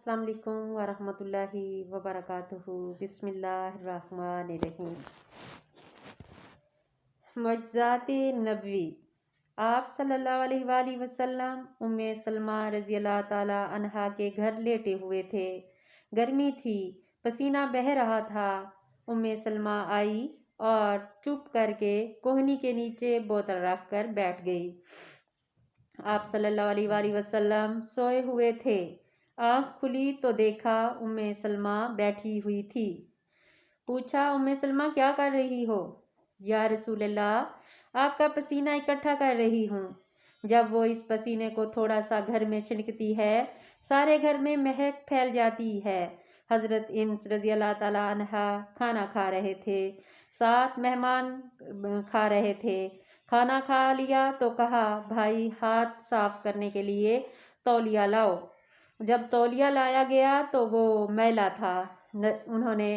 السلام علیکم ورحمۃ اللہ وبرکاتہ۔ بسم اللہ الرحمن الرحیم۔ معجزات نبوی۔ آپ صلی اللہ علیہ وآلہ وسلم ام سلمہ رضی اللہ تعالی عنہا کے گھر لیٹے ہوئے تھے۔ گرمی تھی، پسینہ بہہ رہا تھا۔ ام سلمہ آئی اور چپ کر کے کوہنی کے نیچے بوتل رکھ کر بیٹھ گئی۔ آپ صلی اللہ علیہ وآلہ وسلم سوئے ہوئے تھے۔ آنکھ کھلی تو دیکھا ام سلمہ بیٹھی ہوئی تھی۔ پوچھا، ام سلمہ کیا کر رہی ہو؟ یا رسول اللہ، آپ کا پسینہ اکٹھا کر رہی ہوں۔ جب وہ اس پسینے کو تھوڑا سا گھر میں چھڑکتی ہے، سارے گھر میں مہک پھیل جاتی ہے۔ حضرت انس رضی اللہ تعالی عنہا کھانا کھا رہے تھے، 7 مہمان کھا رہے تھے۔ کھانا کھا لیا تو کہا، بھائی ہاتھ صاف کرنے کے لیے تولیہ لاؤ۔ جب تولیہ لایا گیا تو وہ میلا تھا۔ انہوں نے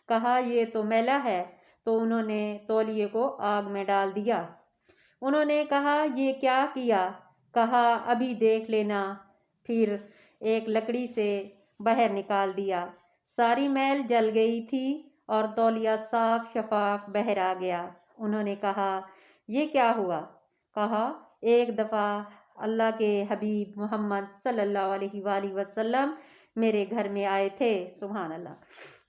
کہا، یہ تو میلا ہے، تو انہوں نے تولیے کو آگ میں ڈال دیا۔ انہوں نے کہا، یہ کیا کیا؟ کہا، ابھی دیکھ لینا۔ پھر ایک لکڑی سے باہر نکال دیا۔ ساری میل جل گئی تھی اور تولیہ صاف شفاف باہر آ گیا۔ انہوں نے کہا، یہ کیا ہوا؟ کہا، ایک دفعہ اللہ کے حبیب محمد صلی اللہ علیہ وآلہ وسلم میرے گھر میں آئے تھے، سبحان اللہ۔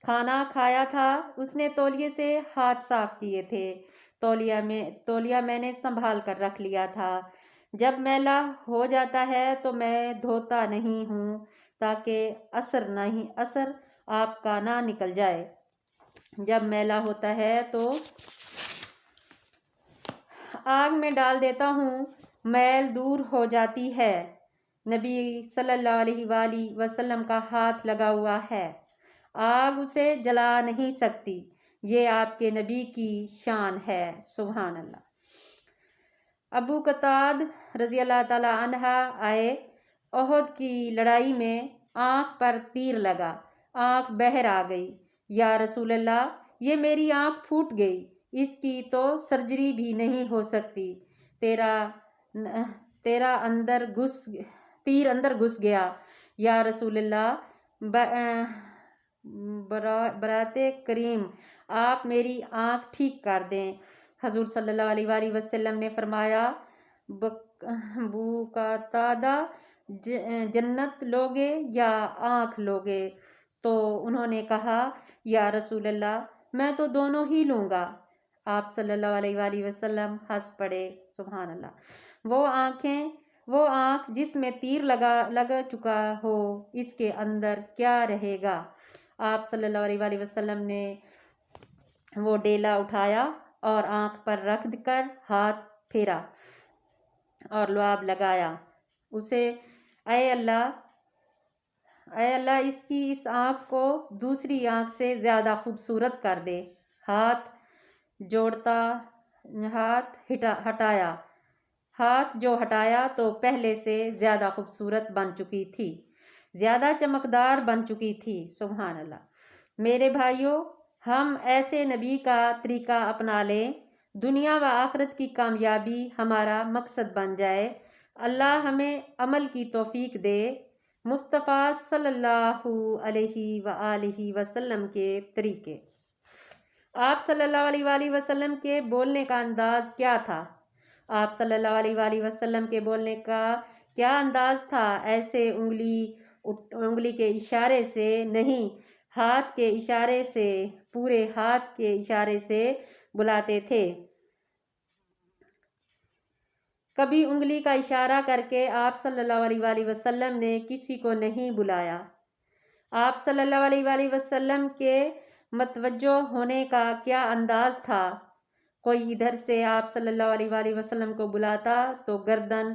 کھانا کھایا تھا، اس نے تولیے سے ہاتھ صاف کیے تھے۔ تولیہ میں نے سنبھال کر رکھ لیا تھا۔ جب میلا ہو جاتا ہے تو میں دھوتا نہیں ہوں تاکہ اثر آپ کا نہ نکل جائے۔ جب میلا ہوتا ہے تو آگ میں ڈال دیتا ہوں، میل دور ہو جاتی ہے۔ نبی صلی اللہ علیہ وآلہ وسلم کا ہاتھ لگا ہوا ہے، آگ اسے جلا نہیں سکتی۔ یہ آپ کے نبی کی شان ہے، سبحان اللہ۔ ابو قتادہ رضی اللہ تعالی عنہ آئے۔ احد کی لڑائی میں آنکھ پر تیر لگا، آنکھ باہر آ گئی۔ یا رسول اللہ، یہ میری آنکھ پھوٹ گئی، اس کی تو سرجری بھی نہیں ہو سکتی۔ تیر اندر گھس گیا۔ یا رسول اللہ، برات کریم، آپ میری آنکھ ٹھیک کر دیں۔ حضور صلی اللہ علیہ وآلہ وسلم نے فرمایا، ابو قتادہ، جنت لوگے یا آنکھ لوگے؟ تو انہوں نے کہا، یا رسول اللہ، میں تو دونوں ہی لوں گا۔ آپ صلی اللہ علیہ وآلہ وسلم ہنس پڑے، سبحان اللہ۔ وہ آنکھ جس میں تیر لگا چکا ہو، اس کے اندر کیا رہے گا؟ آپ صلی اللہ علیہ وآلہ وسلم نے وہ ڈیلا اٹھایا اور آنکھ پر رکھ کر ہاتھ پھیرا اور لعاب لگایا اسے، اے اللہ اس آنکھ کو دوسری آنکھ سے زیادہ خوبصورت کر دے۔ ہاتھ جو ہٹایا تو پہلے سے زیادہ خوبصورت بن چکی تھی، زیادہ چمکدار بن چکی تھی، سبحان اللہ۔ میرے بھائیوں، ہم ایسے نبی کا طریقہ اپنا لیں، دنیا و آخرت کی کامیابی ہمارا مقصد بن جائے۔ اللہ ہمیں عمل کی توفیق دے۔ مصطفیٰ صلی اللہ علیہ وآلہ وسلم کے طریقے۔ آپ صلی اللہ علیہ وآلہ وسلم کے بولنے کا انداز کیا تھا؟ آپ صلی اللہ علیہ وآلہ وسلم کے بولنے کا کیا انداز تھا؟ ایسے انگلی کے اشارے سے نہیں، ہاتھ کے اشارے سے، پورے ہاتھ کے اشارے سے بلاتے تھے۔ کبھی انگلی کا اشارہ کر کے آپ صلی اللہ علیہ وآلہ وسلم نے کسی کو نہیں بلایا۔ آپ صلی اللہ علیہ وآلہ وسلم کے متوجہ ہونے کا کیا انداز تھا؟ کوئی ادھر سے آپ صلی اللہ علیہ وآلہ وسلم کو بلاتا تو گردن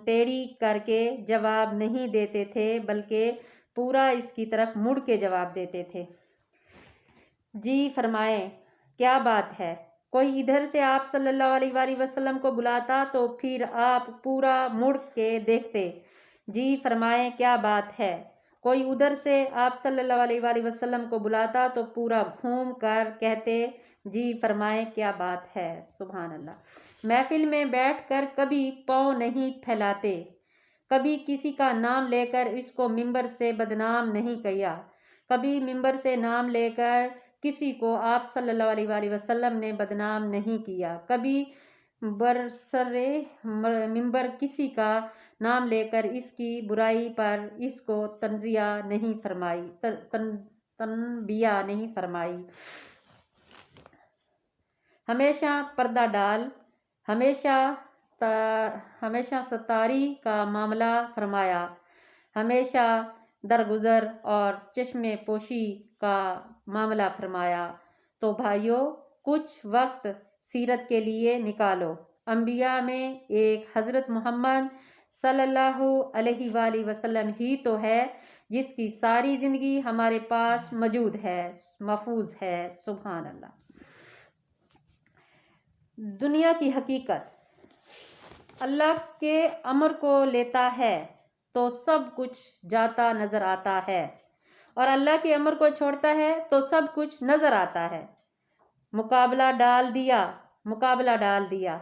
ٹیڑھی کر کے جواب نہیں دیتے تھے، بلکہ پورا اس کی طرف مڑ کے جواب دیتے تھے۔ جی فرمائیں، کیا بات ہے؟ کوئی ادھر سے آپ صلی اللہ علیہ وآلہ وسلم کو بلاتا تو پھر آپ پورا مڑ کے دیکھتے۔ جی فرمائیں، کیا بات ہے؟ کوئی ادھر سے آپ صلی اللہ علیہ وآلہ وسلم کو بلاتا تو پورا گھوم کر کہتے، جی فرمائیں، کیا بات ہے، سبحان اللہ۔ محفل میں بیٹھ کر کبھی پاؤں نہیں پھیلاتے، کبھی کسی کا نام لے کر اس کو ممبر سے بدنام نہیں کیا، کبھی ممبر سے نام لے کر کسی کو آپ صلی اللہ علیہ وآلہ وسلم نے بدنام نہیں کیا، کبھی برسر ممبر کسی کا نام لے کر اس کی برائی پر اس کو تنزیہ نہیں فرمائی، تنبیہ نہیں فرمائی۔ ہمیشہ پردہ ڈال، ہمیشہ ستاری کا معاملہ فرمایا، ہمیشہ درگزر اور چشم پوشی کا معاملہ فرمایا۔ تو بھائیوں، کچھ وقت سیرت کے لیے نکالو۔ انبیاء میں ایک حضرت محمد صلی اللہ علیہ وآلہ وسلم ہی تو ہے جس کی ساری زندگی ہمارے پاس موجود ہے، محفوظ ہے۔ سبحان اللہ۔ دنیا کی حقیقت، اللہ کے امر کو لیتا ہے تو سب کچھ جاتا نظر آتا ہے، اور اللہ کے امر کو چھوڑتا ہے تو سب کچھ نظر آتا ہے۔ مقابلہ ڈال دیا۔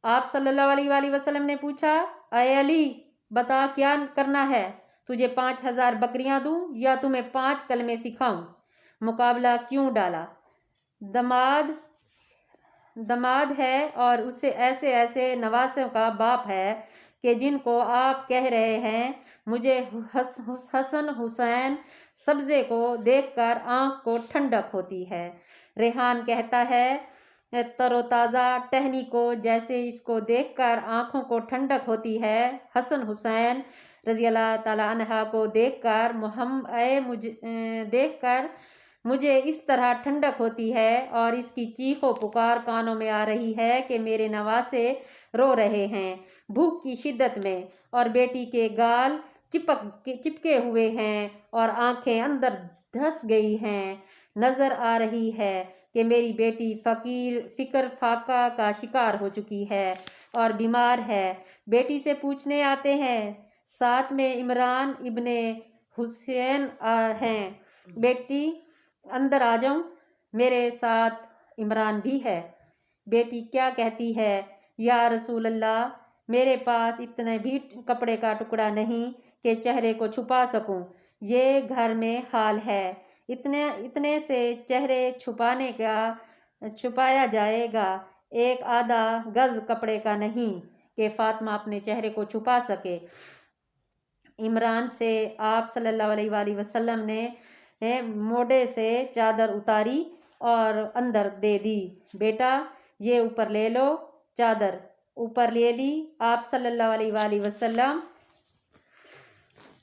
آپ صلی اللہ علیہ وآلہ وسلم نے پوچھا، اے علی بتا کیا کرنا ہے، تجھے 5000 بکریاں دوں یا تمہیں 5 کلمے سکھاؤں؟ مقابلہ کیوں ڈالا؟ دماد ہے اور اسے ایسے نواسوں کا باپ ہے کہ جن کو آپ کہہ رہے ہیں مجھے حسن حسین سبزے کو دیکھ کر آنکھ کو ٹھنڈک ہوتی ہے۔ ریحان کہتا ہے تر و تازہ ٹہنی کو جیسے اس کو دیکھ کر آنکھوں کو ٹھنڈک ہوتی ہے، حسن حسین رضی اللہ تعالی عنہ کو دیکھ کر مجھے اس طرح ٹھنڈک ہوتی ہے، اور اس کی چیخ و پکار کانوں میں آ رہی ہے کہ میرے نواسے رو رہے ہیں بھوک کی شدت میں، اور بیٹی کے گال چپکے ہوئے ہیں اور آنکھیں اندر دھس گئی ہیں۔ نظر آ رہی ہے کہ میری بیٹی فقر فاقہ کا شکار ہو چکی ہے اور بیمار ہے۔ بیٹی سے پوچھنے آتے ہیں، ساتھ میں عمران ابن حسین ہیں، بیٹی اندر آ جاؤں، میرے ساتھ عمران بھی ہے۔ بیٹی کیا کہتی ہے، یا رسول اللہ میرے پاس اتنے بھی کپڑے کا ٹکڑا نہیں کہ چہرے کو چھپا سکوں، یہ گھر میں حال ہے، اتنے سے چہرے چھپایا جائے گا، ایک آدھا گز کپڑے کا نہیں کہ فاطمہ اپنے چہرے کو چھپا سکے۔ عمران سے آپ صلی اللہ علیہ وآلہ وسلم نے موڈے سے چادر اتاری اور اندر دے دی، بیٹا یہ اوپر لے لو۔ چادر اوپر لے لی، آپ صلی اللہ علیہ وآلہ وسلم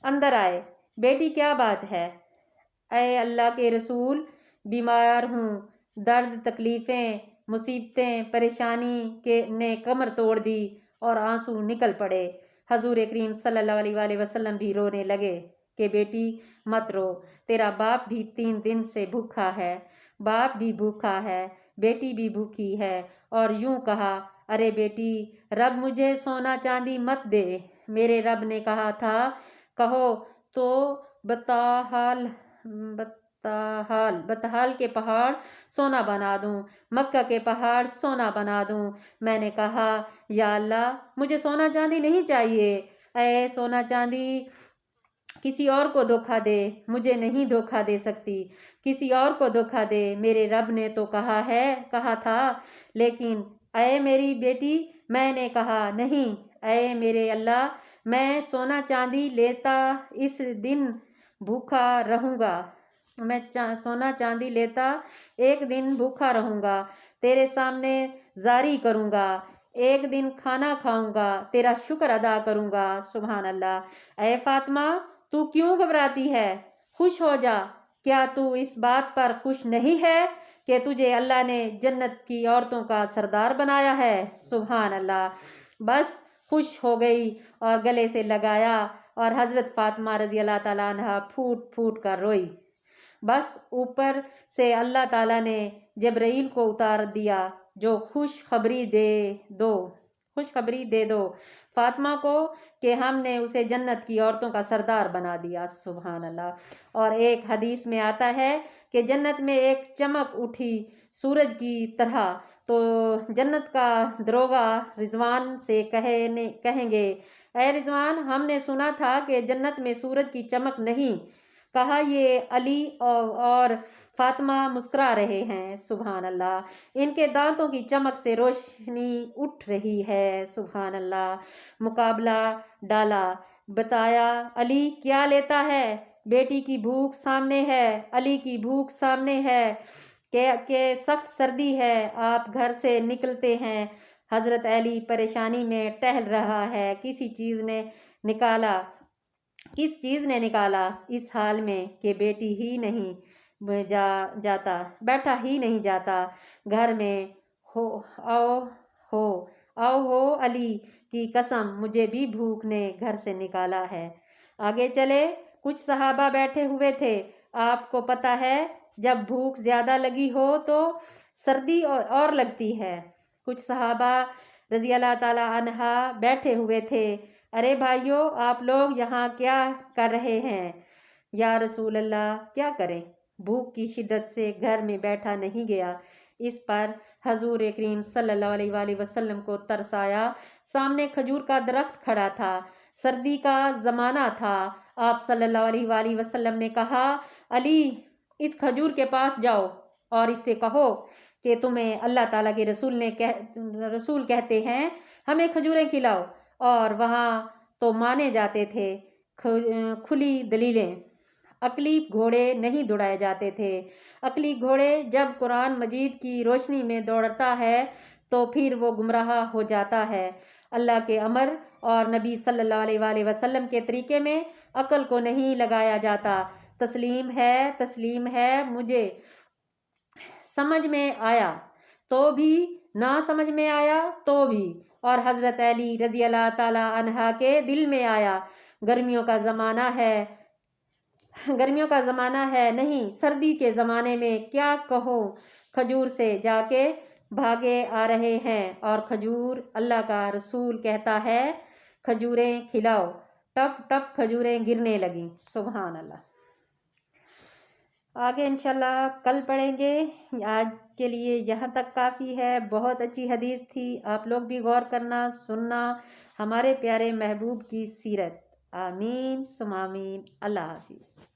اندر آئے۔ بیٹی کیا بات ہے؟ اے اللہ کے رسول بیمار ہوں، درد تکلیفیں مصیبتیں پریشانی نے کمر توڑ دی، اور آنسو نکل پڑے۔ حضور کریم صلی اللہ علیہ وآلہ وسلم بھی رونے لگے کہ بیٹی مت رو، تیرا باپ بھی 3 دن سے بھوکا ہے، باپ بھی بھوکا ہے، بیٹی بھی بھوکی ہے۔ اور یوں کہا، ارے بیٹی رب مجھے سونا چاندی مت دے، میرے رب نے کہا تھا کہو تو بتحال کے پہاڑ سونا بنا دوں، مکہ کے پہاڑ سونا بنا دوں۔ میں نے کہا یا اللہ مجھے سونا چاندی نہیں چاہیے، اے سونا چاندی کسی اور کو دھوکہ دے، مجھے نہیں دھوکہ دے سکتی، کسی اور کو دھوکہ دے، میرے رب نے تو کہا تھا، لیکن اے میری بیٹی میں نے کہا نہیں، اے میرے اللہ میں سونا چاندی لیتا اس دن بھوکا رہوں گا، میں سونا چاندی لیتا ایک دن بھوکا رہوں گا، تیرے سامنے زاری کروں گا، ایک دن کھانا کھاؤں گا، تیرا شکر ادا کروں گا۔ سبحان اللہ۔ اے فاطمہ تو کیوں گھبراتی ہے؟ خوش ہو جا، کیا تو اس بات پر خوش نہیں ہے کہ تجھے اللہ نے جنت کی عورتوں کا سردار بنایا ہے؟ سبحان اللہ۔ بس خوش ہو گئی اور گلے سے لگایا، اور حضرت فاطمہ رضی اللہ تعالیٰ عنہ پھوٹ پھوٹ کر روئی۔ بس اوپر سے اللہ تعالیٰ نے جبرائیل کو اتار دیا جو خوش خبری دے دو خوشخبری دے دو فاطمہ کو کہ ہم نے اسے جنت کی عورتوں کا سردار بنا دیا۔ سبحان اللہ۔ اور ایک حدیث میں آتا ہے کہ جنت میں ایک چمک اٹھی سورج کی طرح، تو جنت کا دروغہ رضوان سے کہیں گے اے رضوان، ہم نے سنا تھا کہ جنت میں سورج کی چمک نہیں۔ کہا یہ علی اور فاطمہ مسکرا رہے ہیں۔ سبحان اللہ۔ ان کے دانتوں کی چمک سے روشنی اٹھ رہی ہے۔ سبحان اللہ۔ مقابلہ ڈالا، بتایا علی کیا لیتا ہے؟ بیٹی کی بھوک سامنے ہے، علی کی بھوک سامنے ہے کہ سخت سردی ہے، آپ گھر سے نکلتے ہیں، حضرت علی پریشانی میں ٹہل رہا ہے، کس چیز نے نکالا اس حال میں کہ بیٹی ہی نہیں بیٹھا ہی نہیں جاتا گھر میں، ہو علی کی قسم مجھے بھی بھوک نے گھر سے نکالا ہے۔ آگے چلے، کچھ صحابہ بیٹھے ہوئے تھے۔ آپ کو پتہ ہے جب بھوک زیادہ لگی ہو تو سردی اور لگتی ہے۔ کچھ صحابہ رضی اللہ تعالیٰ عنہ بیٹھے ہوئے تھے۔ ارے بھائیو، آپ لوگ یہاں کیا کر رہے ہیں؟ یا رسول اللہ، کیا کریں، بھوک کی شدت سے گھر میں بیٹھا نہیں گیا۔ اس پر حضور کریم صلی اللہ علیہ وآلہ وسلم کو ترس آیا۔ سامنے کھجور کا درخت کھڑا تھا، سردی کا زمانہ تھا۔ آپ صلی اللہ علیہ وآلہ وسلم نے کہا، علی اس کھجور کے پاس جاؤ اور اس سے کہو کہ تمہیں اللہ تعالیٰ کے رسول کہتے ہیں ہمیں کھجوریں کھلاؤ، اور وہاں تو مانے جاتے تھے کھلی دلیلیں۔ عقلی گھوڑے نہیں دوڑائے جاتے تھے۔ عقلی گھوڑے جب قرآن مجید کی روشنی میں دوڑتا ہے تو پھر وہ گمراہ ہو جاتا ہے۔ اللہ کے امر اور نبی صلی اللہ علیہ وآلہ وسلم کے طریقے میں عقل کو نہیں لگایا جاتا۔ تسلیم ہے، مجھے سمجھ میں آیا تو بھی، نہ سمجھ میں آیا تو بھی، اور حضرت علی رضی اللہ تعالیٰ عنہ کے دل میں آیا۔ گرمیوں کا زمانہ ہے نہیں، سردی کے زمانے میں کیا کہو، کھجور سے جا کے بھاگے آ رہے ہیں، اور کھجور اللہ کا رسول کہتا ہے کھجوریں کھلاؤ، ٹپ ٹپ کھجوریں گرنے لگیں۔ سبحان اللہ۔ آگے انشاءاللہ کل پڑھیں گے۔ آج کے لیے یہاں تک کافی ہے۔ بہت اچھی حدیث تھی، آپ لوگ بھی غور کرنا، سننا ہمارے پیارے محبوب کی سیرت۔ آمین ثم آمین۔ اللہ حافظ۔